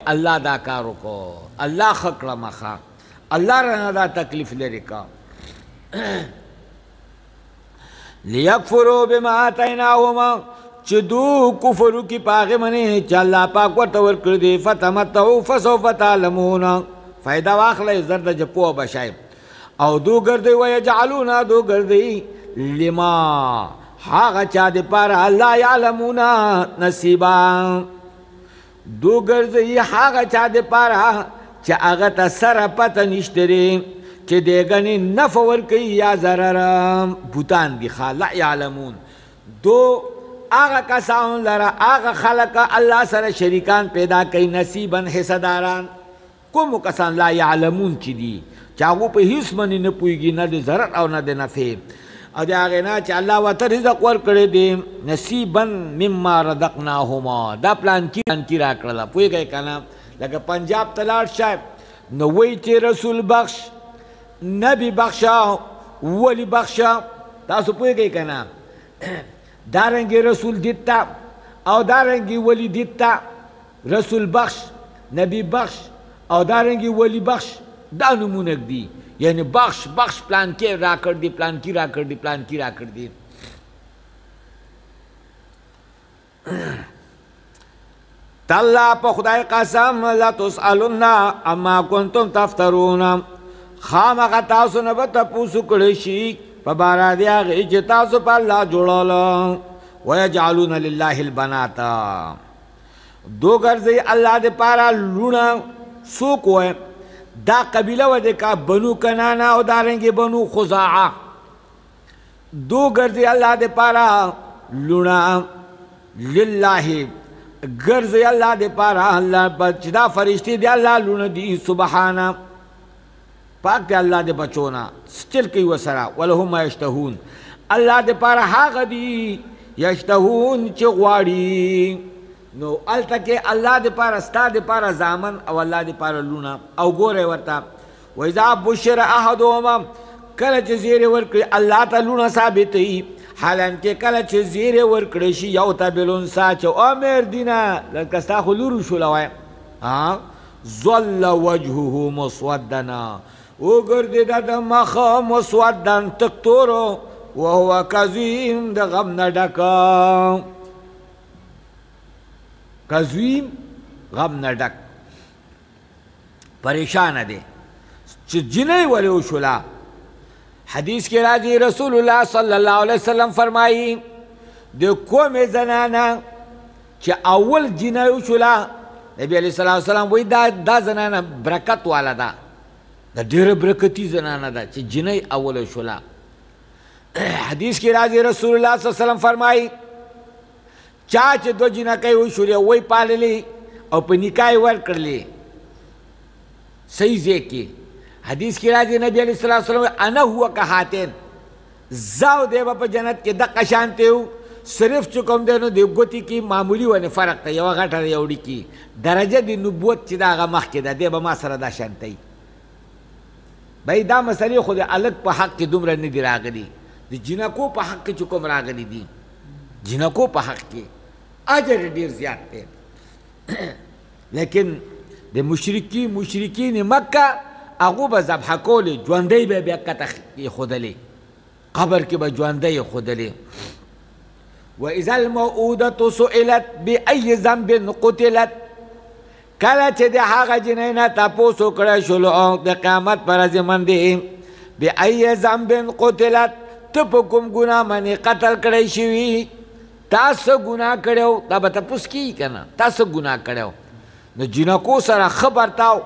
الله دا کارو کو الله خکړه مخه الله رانه دا تکلیف لري کا لیکفروا بما آتیناهما چې دو کفرو کی پاغه منی چې الله پاک ورته ورکړي دي فتمتعوا فسوف تعلمون فائدہ واخلې زرد جپو بشای او دو ګرځي ويجعلون دو ګرځي لما هغه چا د پاره الله يعلمون نصیبا دو ګرځي هغه چا د پاره چې هغه ته سره پته نشته لري چې دګنی نفع ورکوي یا ضرر بوتان دي لا يعلمون دو هغه کسان لره هغه خلق الله سره شریکان پیدا کوي نصیبا حصداران کوم کسان لا يعلمون چې دي چې هغه په هیڅ باندې نه پوهیږي نه د ضرر او نه د نفع او د هغې نه چې الله ورته رزق ورکړی دی نصیبا مما رزقناهما دا پلانکي راکړله پوهېږئ که نه لکه پنجاب ته لاړ شئ نو وایي چې رسول بخش نبی بخشه ولی بخشه تاسو پوهېږئ که نه دارنګې رسول دیتا او دارنګې ولی دیتا رسول بخش نبی بخش او دارنګې ولی بخش دا نمونه دی یعنی بخش پلانکی را کر دی پلانکی را کر دی پلانکی را کر دی تالله په خدای قسم لا تسألن اما کنتم تفترون خامخا تاسو نه به تپوس کړی شي په باره د هغې چې تاسو په الله جوړوله ویجعلون لله البنات دو ګرځئ الله دپاره لوڼه څوک وایي دا قبیله و کا بنو کنانا او دارنگی بنو خزاعه دو گرزی اللہ دے پارا لونا للہ گرزی اللہ دے پارا اللہ بچدا فرشتی دے اللہ لونا دی سبحانا پاک دے اللہ دے بچونا سچل کی وسرا ولہم یشتہون اللہ دے پارا حاغ دی یشتہون چغواری نو التکه الله د پاره ستا د پاره زامن او الله د پاره لونه او ګوره ورته وإذا بشر احدهما کله چې زیری ورکړي الله ته لونه ثابتوي حالانکه کله چې زیری ورکړي شي یو ته بلونسا چې امر دینه لکه ستا خو لور شوله وایه ظل وجهه مسودا وګرځېده د مخه مسودا تک تورو وهو کظیم د غم نه ډکه کظیم غم نه ډک پریشان دی چې جنۍ ولې وشوله حدیث کې راځي رسول الله صلی الله علیه وسلم فرمایي د کومې زنانه چې اول جنۍ وشوله نبی علیه الصلاة والسلام وایي دا زنانه برکت والا ده دا ډېره برکتي زنانه ده چې جنۍ اول وشوله حدیث کې راځي رسول الله صلی الله علیه وسلم فرمایي چا چې دو جنکۍ وشولې وی پاللې او په نکاح یې ورکړلې صحیح ځای کې حدیث کې راځي نبی علیه الصلاة والسلام انا هو کهاتین زه او دی به په جنت کې دقه شانتې وو صرف چې کوم دی نو د ګوتې کې معمولي ونې فرق دی یوه غټه دی یو ډیکي درجه د نبوت چې د هغه مخکې ده دی به ما سره دا شانتی بهی دا مسلې خو د هلک په حق کې دومره نه دي راغلي د جنکو په حق کې چې کوم راغلي دي جنکو په حق کې اجر ډیر زیات دی لیکن د مشرکین مکه هغو به ذبحه کولې ژوندی به بیا کته ایښودلې قبر کې به ژوندی ایښودلې واذا الموءودة سئلت بأي ذنب قتلت کله چې د هغه جنۍ نه تپوس وکړی شولو د قیامت په ورځ باندې بأي ذنب قتلت ته په کوم ګناه باندې قتل کړی شوي تاسو ګناه کړو دا به تپوس کیږي که نه تاسو ګناه کړو نو جنکو سره ښه برتاو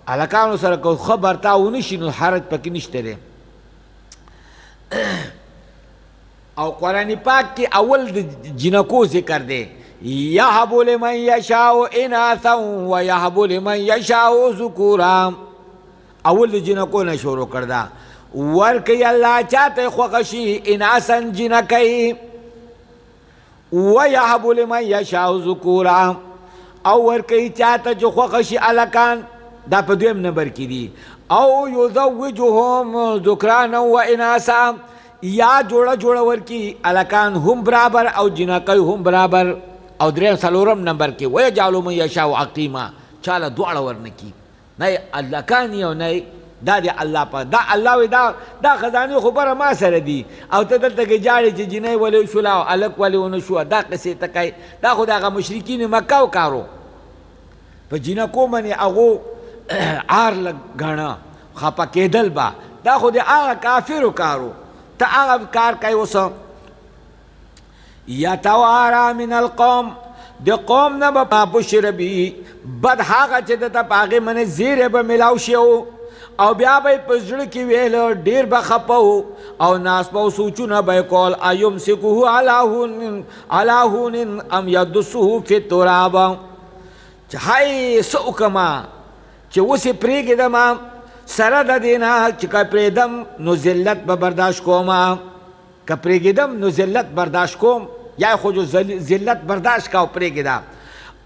هلکانو سره که ښه برتاو ونه شي نو حرج پکې نشته دی او قرآن پاک کې اول د جنکو ذکر دی یهب لمن یشاء اناثا ویهب لمن یشاء ذکورا اول د جنکو نه شروع کړ دا ورکوي الله چاته خوښه شي اناثا جنکۍ ویهب لمن یشاء ذکورا او ورکوي چاته چې خوښه شي هلکان دا په دویم نمبر کې دي او یزوجهم ذکرانا و اناثا یا جوړه ورکي هلکان هم برابر او جنکۍ هم برابر او دریم څلورم نمبر کې ویجعل من یشاء عقیما چاله دواړه ورنکي نه الله کانی او نه دا دی الله پاک دا الله وی دا خزانه خو بره ما سره دي او ته دلته کې جاړې چې جنۍ ولې شوله او هلک ولې ونه شوه دا قصې ته کوي دا خو د هغه مشرکین مکه و کارو په جینکو باندې هغو عار لږ ګڼه خفه کېدل به دا خو د هغه کافرو کارو ته هغه کار کوي اوس یتوارا من القوم د قوم نه به بشر بي بد هغه چې دته په هغې باندې زیری به میلاو شي او بیا به یې په زړه کې ویل ډېر به خفه و او ناست به سوچونه به یې کول ایمسکه علی هون ام یدسه فی التراب چې هی څه وکړمه چې اوس یې پرېږدم سره د دې نه چې که پرېږدم نو ذلت به برداشت کوم که پرېږدم نو ذلت برداشت کوم یا خو جو ذلت برداشت کا او پرېږده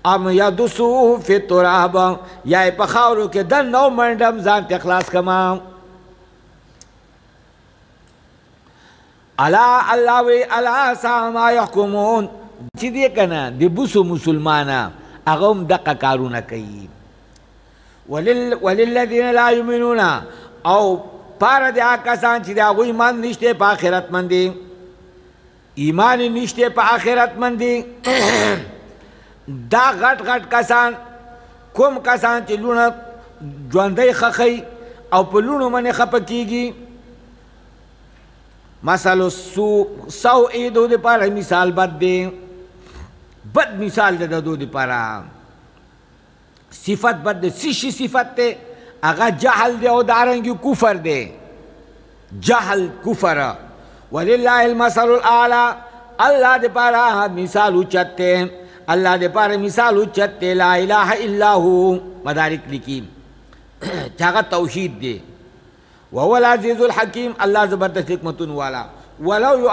ام یدسو فی التراب یا یې په خاورو کې دننه ومنډم ځان ته خلاص کړم الا الله وی الا ساء ما یحکمون چې دی که نه د بوسو مسلمانه هغه هم دقه کارونه کوي وللذین لا یؤمنون او پاره د هغه کسان چې د هغوی ایمان نشته په آخرت باندې ایمان نشته په آخرت باندې دا غټ غټ کسان کوم کسان چې لونه ژوندی خخی او په لونو باندې خفه کېږي مثل سوء دو دپاره مثال بد دی بد مثال دی د دو دپاره صفت بد دی څه شي صفت دی هغه جهل دی او دارنګې کفر دی جهل کفر ولله المثل الاعلی الله دپاره مثال اوچت دی الله دے پارے مثال اچت لا الہ الا ہو مدارک لکی چاگا توحید دے وهو العزیز الحکیم اللہ زبردست حکمتن والا ولو